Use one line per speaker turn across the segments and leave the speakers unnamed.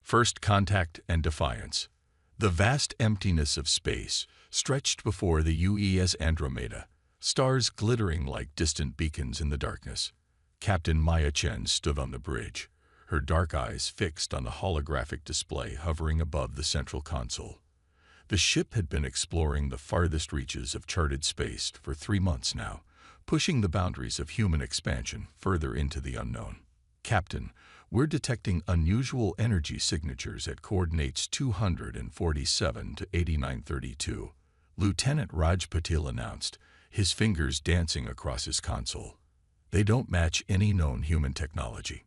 First contact and defiance. The vast emptiness of space stretched before the UES Andromeda, stars glittering like distant beacons in the darkness. Captain Maya Chen stood on the bridge, her dark eyes fixed on the holographic display hovering above the central console. The ship had been exploring the farthest reaches of charted space for 3 months now, pushing the boundaries of human expansion further into the unknown. Captain, we're detecting unusual energy signatures at coordinates 247 to 8932, Lieutenant Raj Patil announced, his fingers dancing across his console. They don't match any known human technology.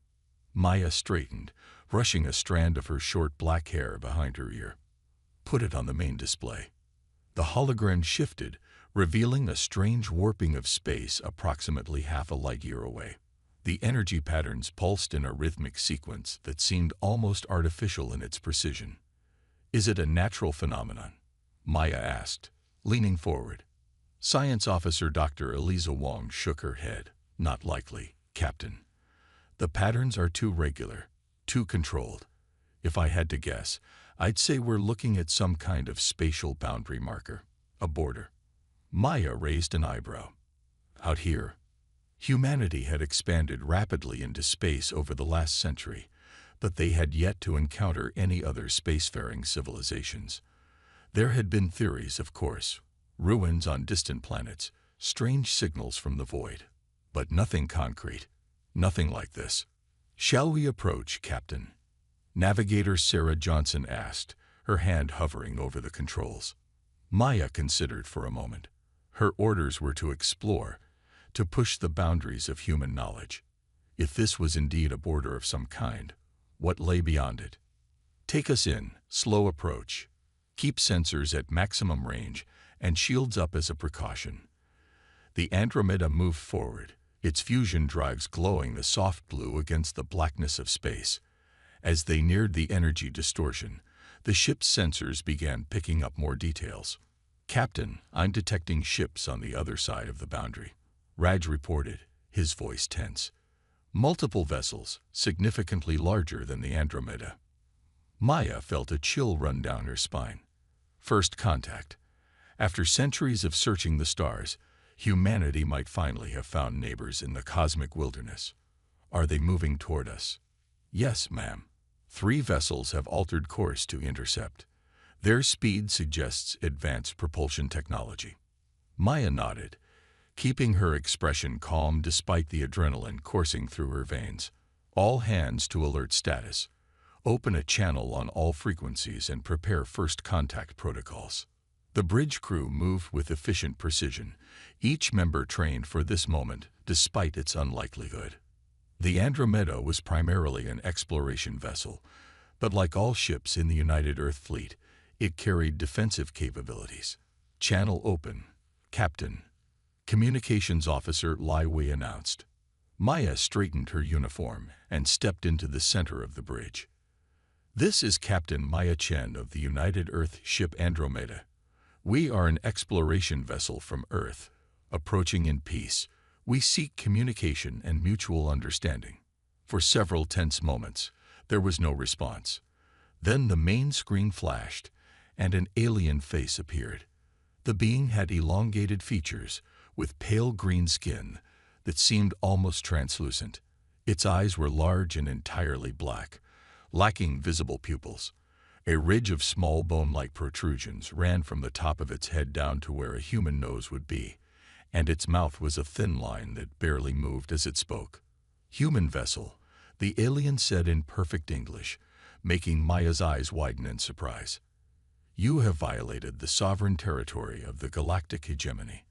Maya straightened, brushing a strand of her short black hair behind her ear. Put it on the main display. The hologram shifted, revealing a strange warping of space approximately half a light year away. The energy patterns pulsed in a rhythmic sequence that seemed almost artificial in its precision. Is it a natural phenomenon? Maya asked, leaning forward. Science Officer Dr. Eliza Wong shook her head. Not likely, Captain. The patterns are too regular, too controlled. If I had to guess, I'd say we're looking at some kind of spatial boundary marker, a border. Maya raised an eyebrow. Out here, humanity had expanded rapidly into space over the last century, but they had yet to encounter any other spacefaring civilizations. There had been theories, of course, ruins on distant planets, strange signals from the void, but nothing concrete, nothing like this. Shall we approach, Captain? Navigator Sarah Johnson asked, her hand hovering over the controls. Maya considered for a moment. Her orders were to explore, to push the boundaries of human knowledge. If this was indeed a border of some kind, what lay beyond it? Take us in, slow approach. Keep sensors at maximum range and shields up as a precaution. The Andromeda moved forward, its fusion drives glowing the soft blue against the blackness of space. As they neared the energy distortion, the ship's sensors began picking up more details. Captain, I'm detecting ships on the other side of the boundary, Raj reported, his voice tense. Multiple vessels, significantly larger than the Andromeda. Maya felt a chill run down her spine. First contact. After centuries of searching the stars, humanity might finally have found neighbors in the cosmic wilderness. Are they moving toward us? Yes, ma'am. 3 vessels have altered course to intercept. Their speed suggests advanced propulsion technology. Maya nodded, keeping her expression calm despite the adrenaline coursing through her veins. All hands to alert status. Open a channel on all frequencies and prepare first contact protocols. The bridge crew moved with efficient precision, each member trained for this moment despite its unlikelihood. The Andromeda was primarily an exploration vessel, but like all ships in the United Earth Fleet, it carried defensive capabilities. Channel open, Captain. Communications Officer Lai Wei announced. Maya straightened her uniform and stepped into the center of the bridge. This is Captain Maya Chen of the United Earth ship Andromeda. We are an exploration vessel from Earth, approaching in peace. We seek communication and mutual understanding. For several tense moments, there was no response. Then the main screen flashed, and an alien face appeared. The being had elongated features, with pale green skin that seemed almost translucent. Its eyes were large and entirely black, lacking visible pupils. A ridge of small bone-like protrusions ran from the top of its head down to where a human nose would be, and its mouth was a thin line that barely moved as it spoke. Human vessel, the alien said in perfect English, making Maya's eyes widen in surprise. You have violated the sovereign territory of the Galactic hegemony.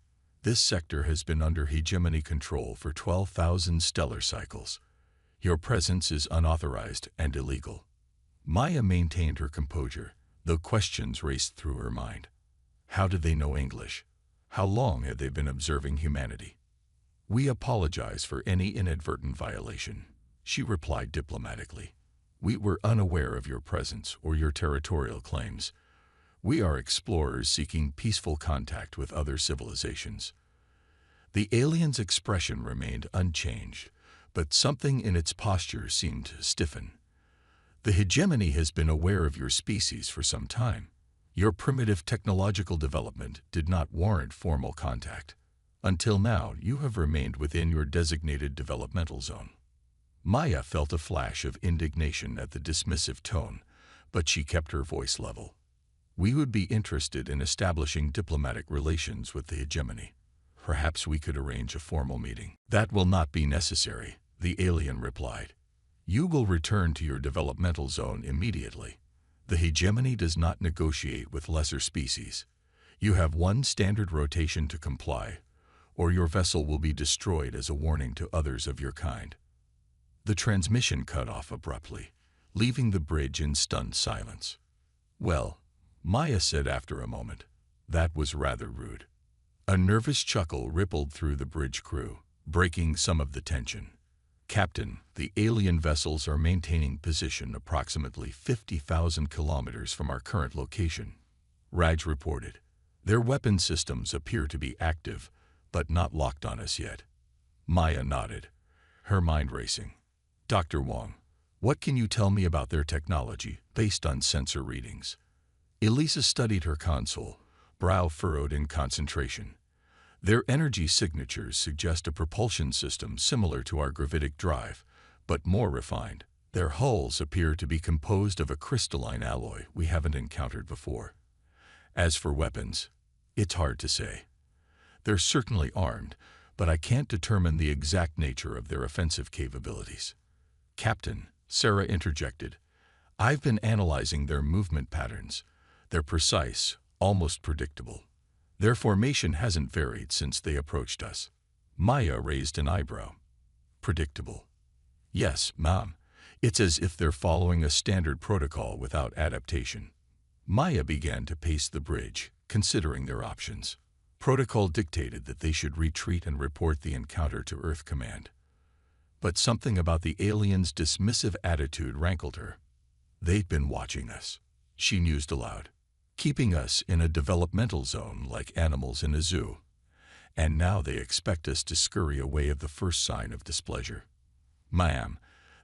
This sector has been under hegemony control for 12,000 stellar cycles. Your presence is unauthorized and illegal. Maya maintained her composure, though questions raced through her mind. How did they know English? How long had they been observing humanity? We apologize for any inadvertent violation, she replied diplomatically. We were unaware of your presence or your territorial claims. We are explorers seeking peaceful contact with other civilizations. The alien's expression remained unchanged, but something in its posture seemed to stiffen. The hegemony has been aware of your species for some time. Your primitive technological development did not warrant formal contact. Until now, you have remained within your designated developmental zone. Maya felt a flash of indignation at the dismissive tone, but she kept her voice level. We would be interested in establishing diplomatic relations with the hegemony. Perhaps we could arrange a formal meeting. That will not be necessary, the alien replied. You will return to your developmental zone immediately. The hegemony does not negotiate with lesser species. You have one standard rotation to comply, or your vessel will be destroyed as a warning to others of your kind. The transmission cut off abruptly, leaving the bridge in stunned silence. Well, Maya said after a moment, that was rather rude. A nervous chuckle rippled through the bridge crew, breaking some of the tension. Captain, the alien vessels are maintaining position approximately 50,000 kilometers from our current location, Raj reported. Their weapon systems appear to be active, but not locked on us yet. Maya nodded, her mind racing. Dr. Wong, what can you tell me about their technology based on sensor readings? Elisa studied her console, brow furrowed in concentration. Their energy signatures suggest a propulsion system similar to our gravitic drive, but more refined. Their hulls appear to be composed of a crystalline alloy we haven't encountered before. As for weapons, it's hard to say. They're certainly armed, but I can't determine the exact nature of their offensive capabilities. Captain, Sarah interjected, I've been analyzing their movement patterns. They're precise, almost predictable. Their formation hasn't varied since they approached us. Maya raised an eyebrow. Predictable. Yes, Ma'am. It's as if they're following a standard protocol without adaptation. Maya began to pace the bridge, considering their options. Protocol dictated that they should retreat and report the encounter to Earth Command. But something about the aliens' dismissive attitude rankled her. They'd been watching us, she mused aloud, keeping us in a developmental zone like animals in a zoo. And now they expect us to scurry away at the first sign of displeasure. Ma'am,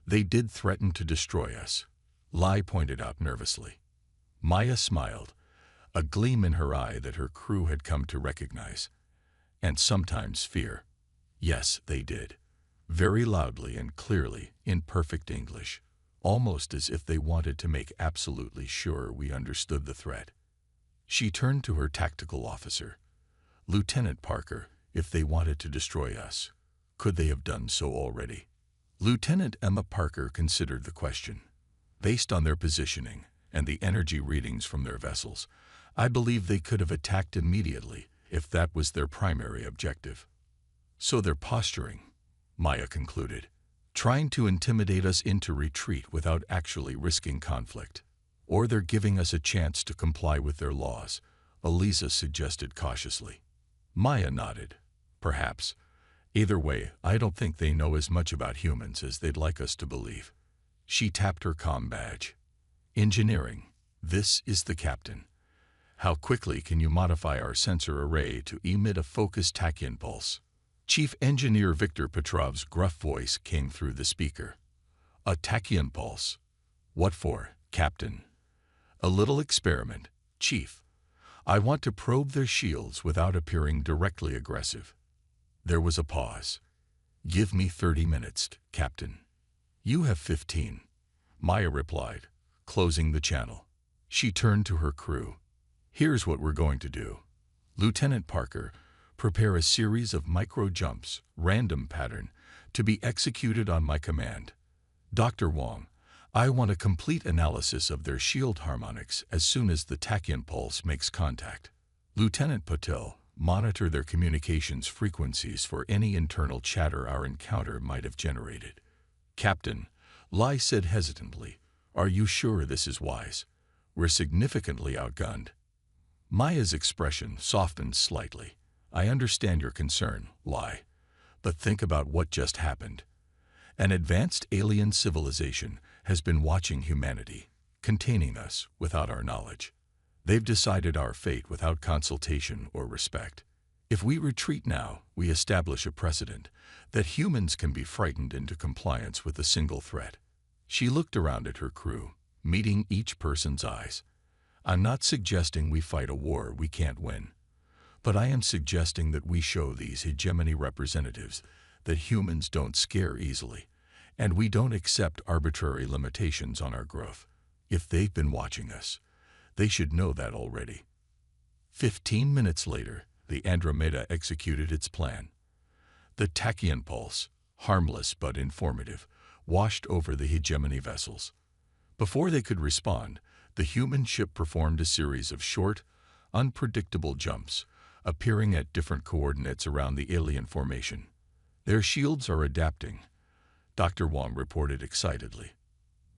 they did threaten to destroy us, Lai pointed out nervously. Maya smiled, a gleam in her eye that her crew had come to recognize. And sometimes fear. Yes, they did. Very loudly and clearly, in perfect English, almost as if they wanted to make absolutely sure we understood the threat. She turned to her tactical officer. Lieutenant Parker, if they wanted to destroy us, could they have done so already? Lieutenant Emma Parker considered the question. Based on their positioning and the energy readings from their vessels, I believe they could have attacked immediately if that was their primary objective. So they're posturing, Maya concluded, trying to intimidate us into retreat without actually risking conflict. Or they're giving us a chance to comply with their laws, Elisa suggested cautiously. Maya nodded. Perhaps. Either way, I don't think they know as much about humans as they'd like us to believe. She tapped her comm badge. Engineering, this is the captain. How quickly can you modify our sensor array to emit a focused tachyon pulse? Chief Engineer Victor Petrov's gruff voice came through the speaker. A tachyon pulse? What for, Captain? A little experiment, Chief. I want to probe their shields without appearing directly aggressive. There was a pause. Give me 30 minutes, Captain. You have 15, Maya replied, closing the channel. She turned to her crew. Here's what we're going to do. Lieutenant Parker, prepare a series of micro-jumps, random pattern, to be executed on my command. Dr. Wong, I want a complete analysis of their shield harmonics as soon as the tachyon pulse makes contact. Lieutenant Patel, monitor their communications frequencies for any internal chatter our encounter might have generated. Captain, Lai said hesitantly, are you sure this is wise? We're significantly outgunned. Maya's expression softened slightly. I understand your concern, Lai, but think about what just happened. An advanced alien civilization has been watching humanity, containing us without our knowledge. They've decided our fate without consultation or respect. If we retreat now, we establish a precedent that humans can be frightened into compliance with a single threat. She looked around at her crew, meeting each person's eyes. I'm not suggesting we fight a war we can't win, but I am suggesting that we show these hegemony representatives that humans don't scare easily, and we don't accept arbitrary limitations on our growth. If they've been watching us, they should know that already. 15 minutes later, the Andromeda executed its plan. The tachyon pulse, harmless but informative, washed over the hegemony vessels. Before they could respond, the human ship performed a series of short, unpredictable jumps, appearing at different coordinates around the alien formation. Their shields are adapting, Dr. Wong reported excitedly.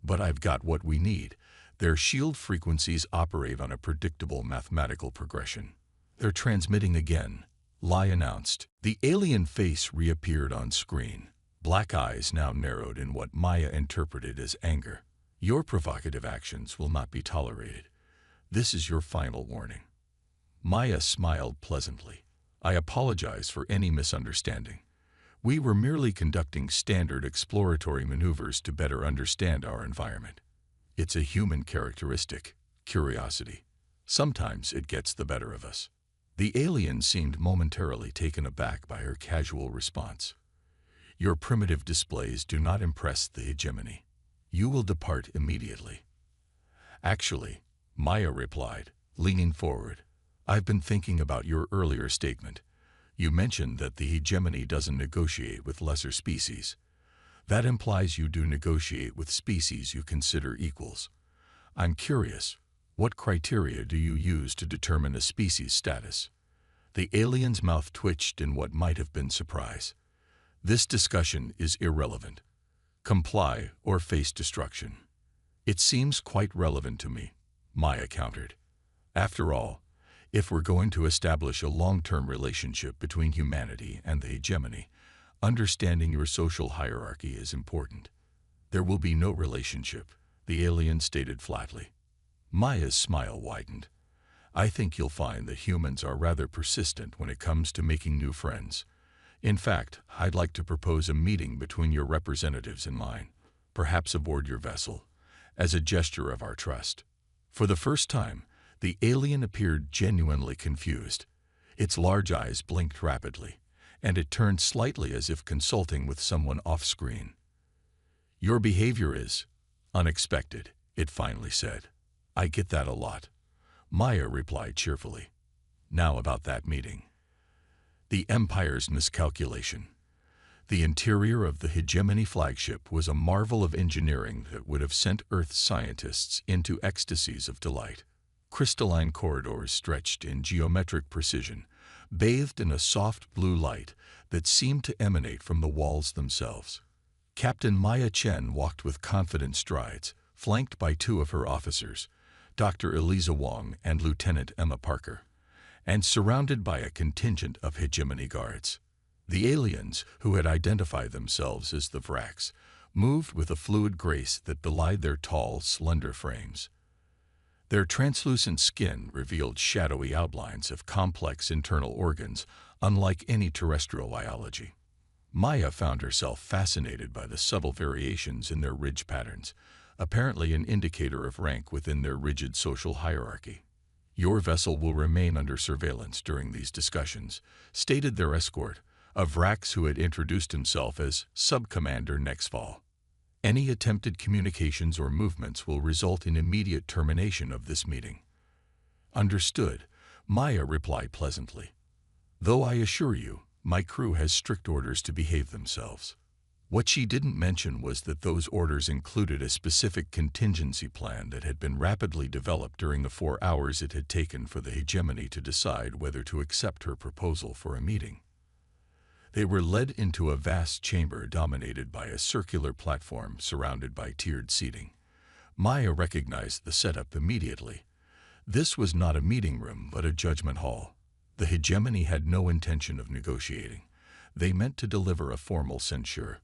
But I've got what we need. Their shield frequencies operate on a predictable mathematical progression. They're transmitting again, Lai announced. The alien face reappeared on screen, black eyes now narrowed in what Maya interpreted as anger. Your provocative actions will not be tolerated. This is your final warning. Maya smiled pleasantly. I apologize for any misunderstanding. We were merely conducting standard exploratory maneuvers to better understand our environment. It's a human characteristic, curiosity. Sometimes it gets the better of us. The alien seemed momentarily taken aback by her casual response. Your primitive displays do not impress the hegemony. You will depart immediately. Actually, Maya replied, leaning forward, I've been thinking about your earlier statement. You mentioned that the hegemony doesn't negotiate with lesser species. That implies you do negotiate with species you consider equals. I'm curious, what criteria do you use to determine a species' status? The alien's mouth twitched in what might have been surprise. This discussion is irrelevant. Comply or face destruction. It seems quite relevant to me, Maya countered. After all, if we're going to establish a long-term relationship between humanity and the hegemony, understanding your social hierarchy is important. There will be no relationship, the alien stated flatly. Maya's smile widened. I think you'll find that humans are rather persistent when it comes to making new friends. In fact, I'd like to propose a meeting between your representatives and mine, perhaps aboard your vessel, as a gesture of our trust. For the first time, the alien appeared genuinely confused. Its large eyes blinked rapidly, and it turned slightly as if consulting with someone off-screen. Your behavior is unexpected, it finally said. I get that a lot. Maya replied cheerfully. Now about that meeting. The Empire's miscalculation. The interior of the hegemony flagship was a marvel of engineering that would have sent Earth's scientists into ecstasies of delight. Crystalline corridors stretched in geometric precision, bathed in a soft blue light that seemed to emanate from the walls themselves. Captain Maya Chen walked with confident strides, flanked by two of her officers, Dr. Eliza Wong and Lieutenant Emma Parker, and surrounded by a contingent of hegemony guards. The aliens, who had identified themselves as the Vraks, moved with a fluid grace that belied their tall, slender frames. Their translucent skin revealed shadowy outlines of complex internal organs, unlike any terrestrial biology. Maya found herself fascinated by the subtle variations in their ridge patterns, apparently an indicator of rank within their rigid social hierarchy. Your vessel will remain under surveillance during these discussions, stated their escort, a Vraks who had introduced himself as Sub-Commander Nextfall. Any attempted communications or movements will result in immediate termination of this meeting. Understood, Maya replied pleasantly. Though I assure you, my crew has strict orders to behave themselves. What she didn't mention was that those orders included a specific contingency plan that had been rapidly developed during the 4 hours it had taken for the hegemony to decide whether to accept her proposal for a meeting. They were led into a vast chamber dominated by a circular platform surrounded by tiered seating. Maya recognized the setup immediately. This was not a meeting room, but a judgment hall. The hegemony had no intention of negotiating. They meant to deliver a formal censure.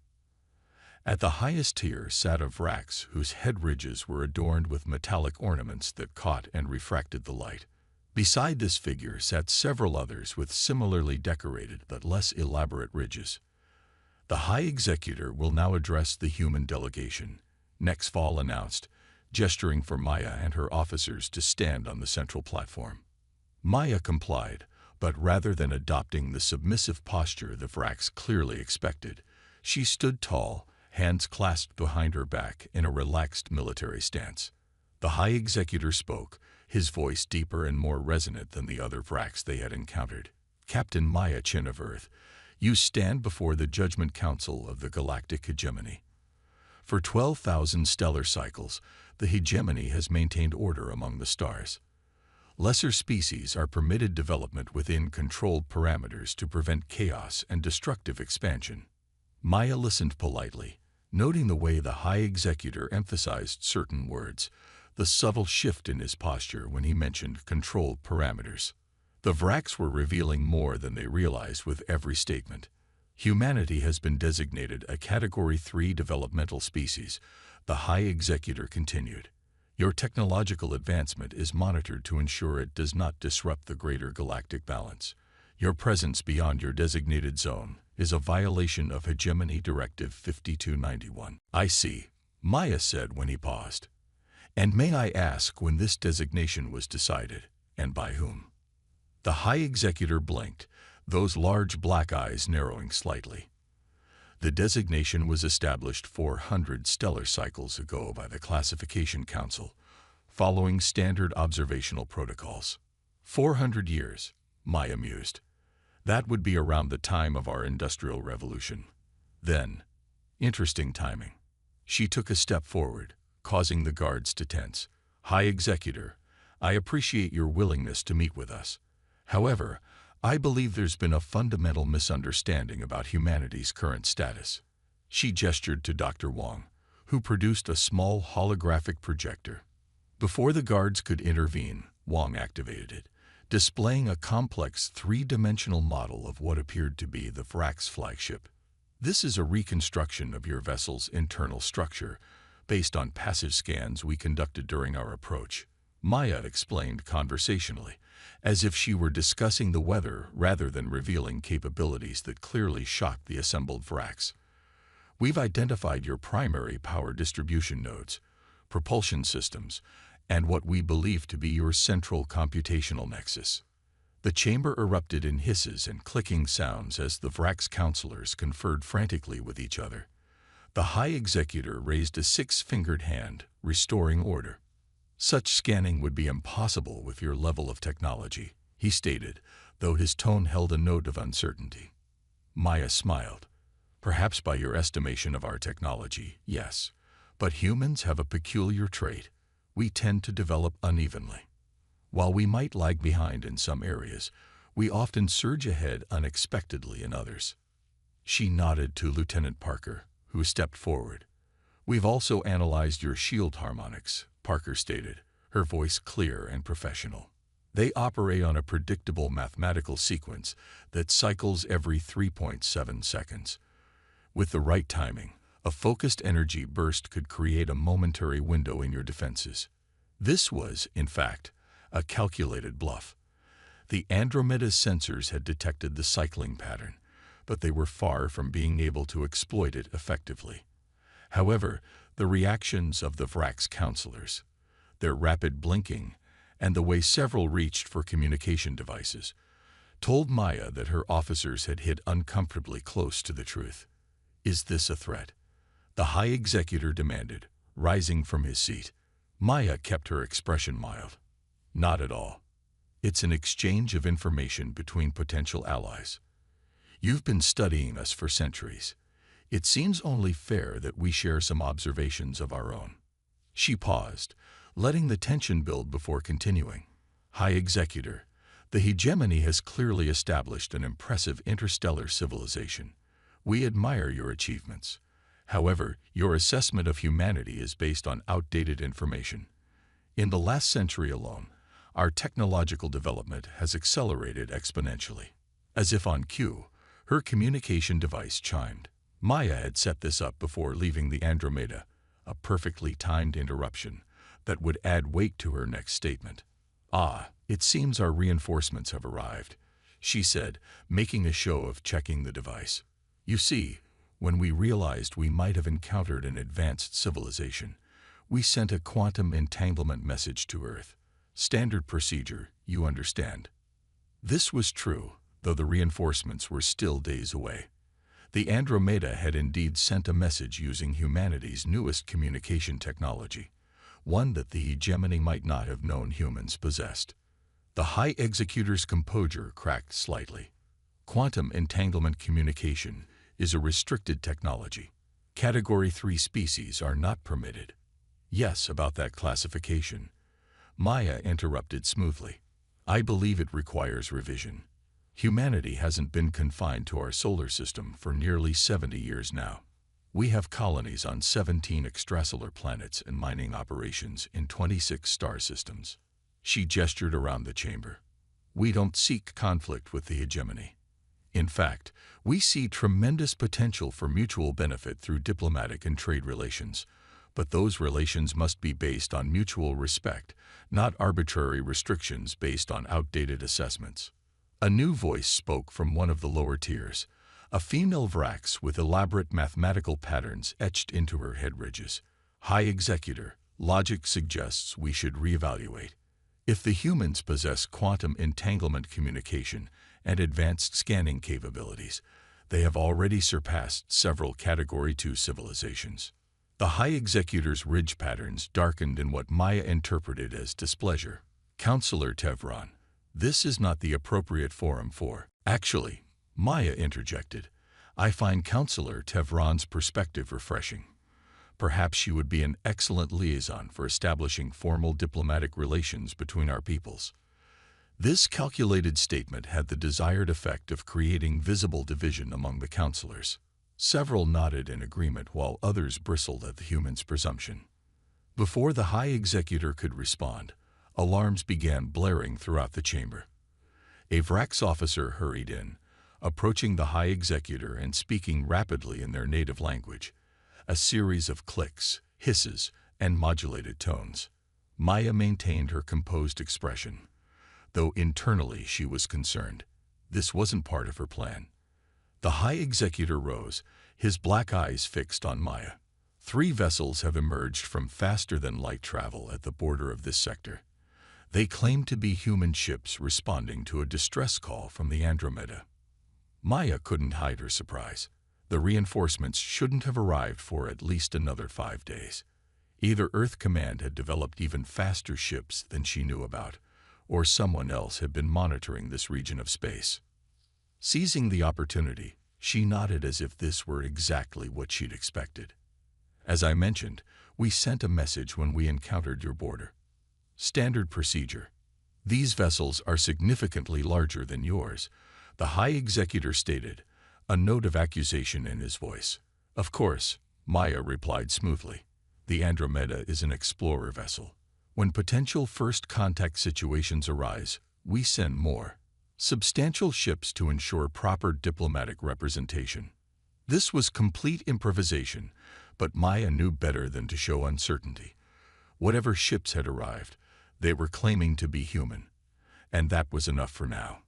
At the highest tier sat a Vraks whose head ridges were adorned with metallic ornaments that caught and refracted the light. Beside this figure sat several others with similarly decorated but less elaborate ridges. The High Executor will now address the human delegation. Next fall announced, gesturing for Maya and her officers to stand on the central platform. Maya complied, but rather than adopting the submissive posture the Vrax clearly expected, she stood tall, hands clasped behind her back in a relaxed military stance. The High Executor spoke, his voice deeper and more resonant than the other Vrax they had encountered. Captain Maya Chin of Earth, you stand before the Judgment Council of the Galactic Hegemony. For 12,000 stellar cycles, the hegemony has maintained order among the stars. Lesser species are permitted development within controlled parameters to prevent chaos and destructive expansion. Maya listened politely, noting the way the High Executor emphasized certain words, the subtle shift in his posture when he mentioned controlled parameters. The Vrax were revealing more than they realized with every statement. Humanity has been designated a Category 3 developmental species, the High Executor continued. Your technological advancement is monitored to ensure it does not disrupt the greater galactic balance. Your presence beyond your designated zone is a violation of Hegemony Directive 5291. I see, Maya said when he paused. And may I ask when this designation was decided, and by whom? The High Executor blinked, those large black eyes narrowing slightly. The designation was established 400 stellar cycles ago by the Classification Council, following standard observational protocols. 400 years, Maya mused. That would be around the time of our Industrial Revolution. Then, interesting timing. She took a step forward, causing the guards to tense. High Executor, I appreciate your willingness to meet with us. However, I believe there's been a fundamental misunderstanding about humanity's current status. She gestured to Dr. Wong, who produced a small holographic projector. Before the guards could intervene, Wong activated it, displaying a complex three-dimensional model of what appeared to be the Vrax flagship. This is a reconstruction of your vessel's internal structure, based on passive scans we conducted during our approach, Maya explained conversationally, as if she were discussing the weather rather than revealing capabilities that clearly shocked the assembled Vrax. We've identified your primary power distribution nodes, propulsion systems, and what we believe to be your central computational nexus. The chamber erupted in hisses and clicking sounds as the Vrax counselors conferred frantically with each other. The High Executor raised a six-fingered hand, restoring order. Such scanning would be impossible with your level of technology, he stated, though his tone held a note of uncertainty. Maya smiled. Perhaps by your estimation of our technology, yes. But humans have a peculiar trait. We tend to develop unevenly. While we might lag behind in some areas, we often surge ahead unexpectedly in others. She nodded to Lieutenant Parker, who stepped forward. We've also analyzed your shield harmonics, Parker stated, her voice clear and professional. They operate on a predictable mathematical sequence that cycles every 3.7 seconds. With the right timing, a focused energy burst could create a momentary window in your defenses. This was, in fact, a calculated bluff. The Andromeda's sensors had detected the cycling pattern, but they were far from being able to exploit it effectively. However, the reactions of the Vrax counselors, their rapid blinking, and the way several reached for communication devices, told Maya that her officers had hit uncomfortably close to the truth. Is this a threat? The High Executor demanded, rising from his seat. Maya kept her expression mild. Not at all. It's an exchange of information between potential allies. You've been studying us for centuries. It seems only fair that we share some observations of our own. She paused, letting the tension build before continuing. High Executor, the hegemony has clearly established an impressive interstellar civilization. We admire your achievements. However, your assessment of humanity is based on outdated information. In the last century alone, our technological development has accelerated exponentially. As if on cue, her communication device chimed. Maya had set this up before leaving the Andromeda, a perfectly timed interruption that would add weight to her next statement. Ah, it seems our reinforcements have arrived, she said, making a show of checking the device. You see, When we realized we might have encountered an advanced civilization, we sent a quantum entanglement message to Earth. Standard procedure, you understand. This was true, though the reinforcements were still days away. The Andromeda had indeed sent a message using humanity's newest communication technology, one that the hegemony might not have known humans possessed. The High Executor's composure cracked slightly. Quantum entanglement communication is a restricted technology. Category 3 species are not permitted. Yes, about that classification. Maya interrupted smoothly. I believe it requires revision. Humanity hasn't been confined to our solar system for nearly 70 years now. We have colonies on 17 extrasolar planets and mining operations in 26 star systems. She gestured around the chamber. We don't seek conflict with the hegemony. In fact, we see tremendous potential for mutual benefit through diplomatic and trade relations, but those relations must be based on mutual respect, not arbitrary restrictions based on outdated assessments. A new voice spoke from one of the lower tiers, a female Vrax with elaborate mathematical patterns etched into her head ridges. High Executor, logic suggests we should reevaluate. If the humans possess quantum entanglement communication and advanced scanning capabilities, they have already surpassed several Category 2 civilizations. The High Executor's ridge patterns darkened in what Maya interpreted as displeasure. Counselor Tevron, this is not the appropriate forum for. Actually, Maya interjected, I find Counselor Tevron's perspective refreshing. Perhaps she would be an excellent liaison for establishing formal diplomatic relations between our peoples. This calculated statement had the desired effect of creating visible division among the counselors. Several nodded in agreement while others bristled at the human's presumption. Before the High Executor could respond, alarms began blaring throughout the chamber. A Vrax officer hurried in, approaching the High Executor and speaking rapidly in their native language. A series of clicks, hisses, and modulated tones. Maya maintained her composed expression, though internally she was concerned. This wasn't part of her plan. The High Executor rose, his black eyes fixed on Maya. 3 vessels have emerged from faster-than-light travel at the border of this sector. They claim to be human ships responding to a distress call from the Andromeda. Maya couldn't hide her surprise. The reinforcements shouldn't have arrived for at least another 5 days. Either Earth Command had developed even faster ships than she knew about, or someone else had been monitoring this region of space. Seizing the opportunity, she nodded as if this were exactly what she'd expected. As I mentioned, we sent a message when we encountered your border. Standard procedure. These vessels are significantly larger than yours, the High Executor stated, a note of accusation in his voice. Of course, Maya replied smoothly. The Andromeda is an explorer vessel. When potential first contact situations arise, we send more substantial ships to ensure proper diplomatic representation. This was complete improvisation, but Maya knew better than to show uncertainty. Whatever ships had arrived, they were claiming to be human, and that was enough for now.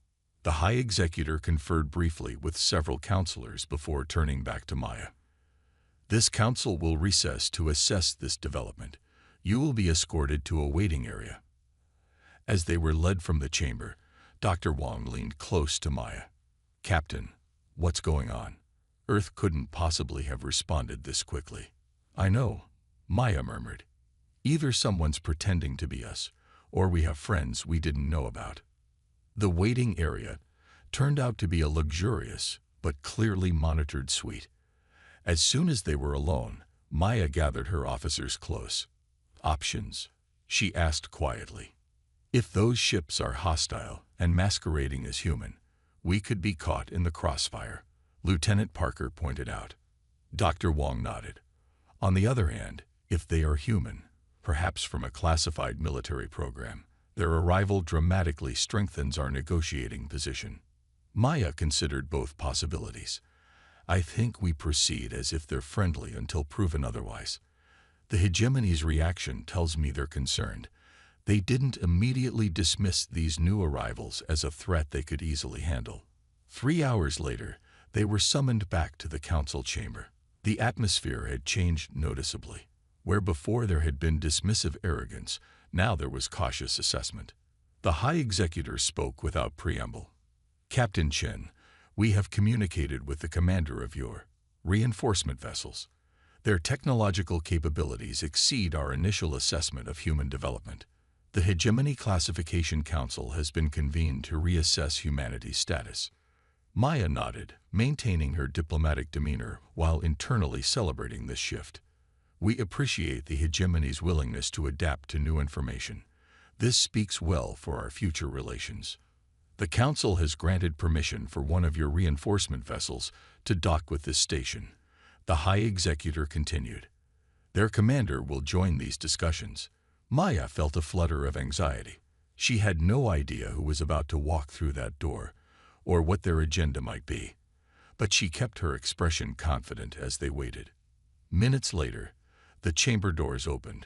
The High Executor conferred briefly with several counselors before turning back to Maya. This council will recess to assess this development. You will be escorted to a waiting area. As they were led from the chamber, Dr. Wong leaned close to Maya. Captain, what's going on? Earth couldn't possibly have responded this quickly. I know, Maya murmured. Either someone's pretending to be us, or we have friends we didn't know about. The waiting area turned out to be a luxurious but clearly monitored suite. As soon as they were alone, Maya gathered her officers close. Options? She asked quietly. If those ships are hostile and masquerading as human, we could be caught in the crossfire, Lieutenant Parker pointed out. Dr. Wong nodded. On the other hand, if they are human, perhaps from a classified military program, their arrival dramatically strengthens our negotiating position. Maya considered both possibilities. I think we proceed as if they're friendly until proven otherwise. The hegemony's reaction tells me they're concerned. They didn't immediately dismiss these new arrivals as a threat they could easily handle. 3 hours later, They were summoned back to the council chamber. The atmosphere had changed noticeably. Where before there had been dismissive arrogance, now there was cautious assessment. The High Executor spoke without preamble. "Captain Chen, we have communicated with the commander of your reinforcement vessels. Their technological capabilities exceed our initial assessment of human development. The Hegemony Classification Council has been convened to reassess humanity's status." Maya nodded, maintaining her diplomatic demeanor while internally celebrating this shift. "We appreciate the Hegemony's willingness to adapt to new information. This speaks well for our future relations. The Council has granted permission for one of your reinforcement vessels to dock with this station," the High Executor continued. "Their commander will join these discussions." Maya felt a flutter of anxiety. She had no idea who was about to walk through that door, or what their agenda might be, but she kept her expression confident as they waited. Minutes later, the chamber doors opened,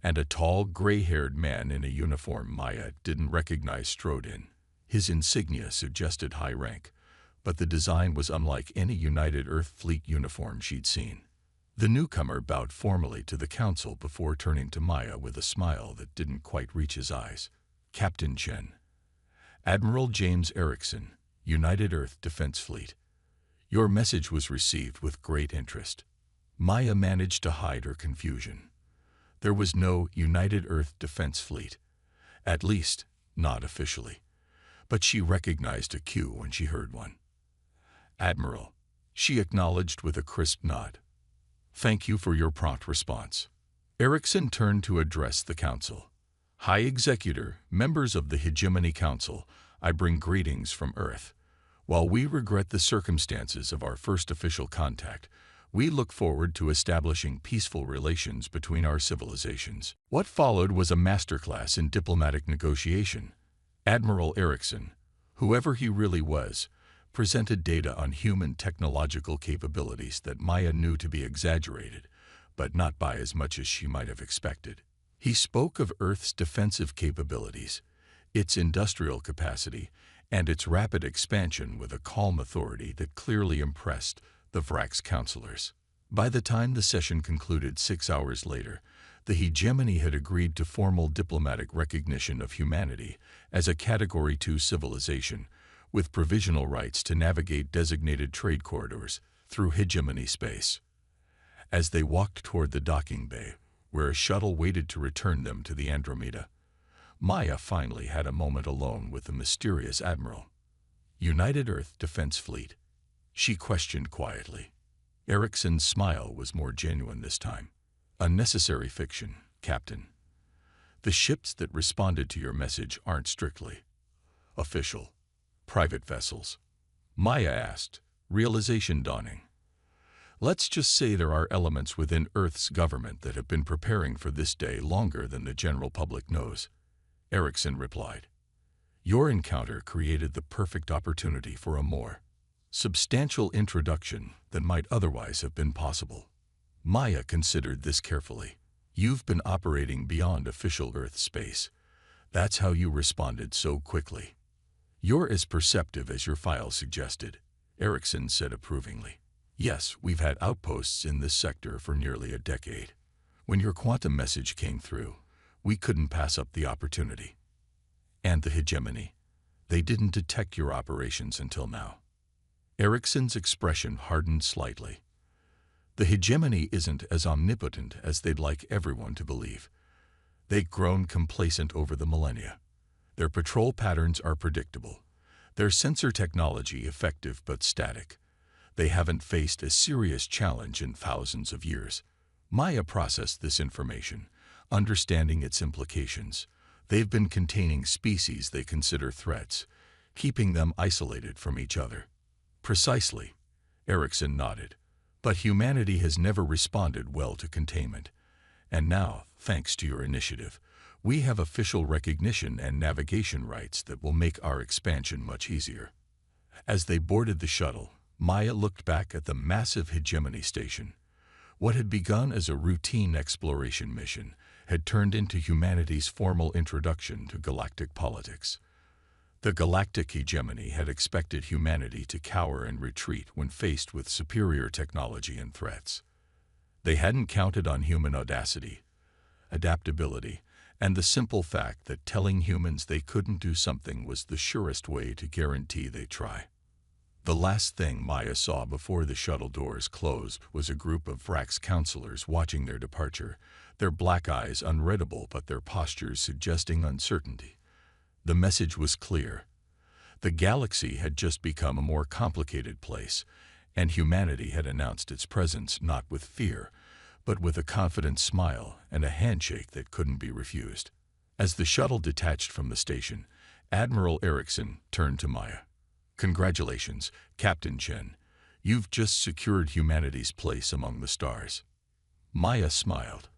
and a tall, gray-haired man in a uniform Maya didn't recognize strode in. His insignia suggested high rank, but the design was unlike any United Earth Fleet uniform she'd seen. The newcomer bowed formally to the council before turning to Maya with a smile that didn't quite reach his eyes. "Captain Chen. Admiral James Erickson, United Earth Defense Fleet. Your message was received with great interest." Maya managed to hide her confusion. There was no United Earth Defense Fleet, at least not officially, but she recognized a cue when she heard one. "Admiral," she acknowledged with a crisp nod. "Thank you for your prompt response." Erickson turned to address the council. "High Executor, members of the Hegemony Council, I bring greetings from Earth. While we regret the circumstances of our first official contact, we look forward to establishing peaceful relations between our civilizations." What followed was a masterclass in diplomatic negotiation. Admiral Erickson, whoever he really was, presented data on human technological capabilities that Maya knew to be exaggerated, but not by as much as she might have expected. He spoke of Earth's defensive capabilities, its industrial capacity, and its rapid expansion with a calm authority that clearly impressed the Vrax counselors. By the time the session concluded 6 hours later, the Hegemony had agreed to formal diplomatic recognition of humanity as a Category 2 civilization, with provisional rights to navigate designated trade corridors through Hegemony space. As they walked toward the docking bay, where a shuttle waited to return them to the Andromeda, Maya finally had a moment alone with the mysterious admiral. "United Earth Defense Fleet?" she questioned quietly. Erickson's smile was more genuine this time. "Unnecessary fiction, Captain. The ships that responded to your message aren't strictly official private vessels." Maya asked, realization dawning. "Let's just say there are elements within Earth's government that have been preparing for this day longer than the general public knows," Erickson replied. "Your encounter created the perfect opportunity for a more substantial introduction than might otherwise have been possible." Maya considered this carefully. "You've been operating beyond official Earth space. That's how you responded so quickly." "You're as perceptive as your file suggested," Erickson said approvingly. "Yes, we've had outposts in this sector for nearly a decade. When your quantum message came through, we couldn't pass up the opportunity." "And the Hegemony? They didn't detect your operations until now." Erickson's expression hardened slightly. "The Hegemony isn't as omnipotent as they'd like everyone to believe. They've grown complacent over the millennia. Their patrol patterns are predictable. Their sensor technology effective but static. They haven't faced a serious challenge in thousands of years." Maya processed this information, understanding its implications. They've been containing species they consider threats, keeping them isolated from each other. "Precisely," Erickson nodded. "But humanity has never responded well to containment. And now, thanks to your initiative, we have official recognition and navigation rights that will make our expansion much easier." As they boarded the shuttle, Maya looked back at the massive Hegemony station. What had begun as a routine exploration mission had turned into humanity's formal introduction to galactic politics. The Galactic hegemony had expected humanity to cower and retreat when faced with superior technology and threats. They hadn't counted on human audacity, adaptability, and the simple fact that telling humans they couldn't do something was the surest way to guarantee they'd try. The last thing Maya saw before the shuttle doors closed was a group of Vrax counselors watching their departure, their black eyes unreadable but their postures suggesting uncertainty. The message was clear. The galaxy had just become a more complicated place, and humanity had announced its presence not with fear, but with a confident smile and a handshake that couldn't be refused. As the shuttle detached from the station, Admiral Erickson turned to Maya. "Congratulations, Captain Chen. You've just secured humanity's place among the stars." Maya smiled.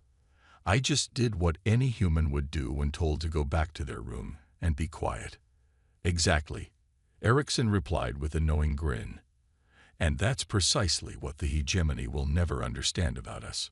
"I just did what any human would do when told to go back to their room and be quiet." "Exactly," Erickson replied with a knowing grin. "And that's precisely what the hegemony will never understand about us."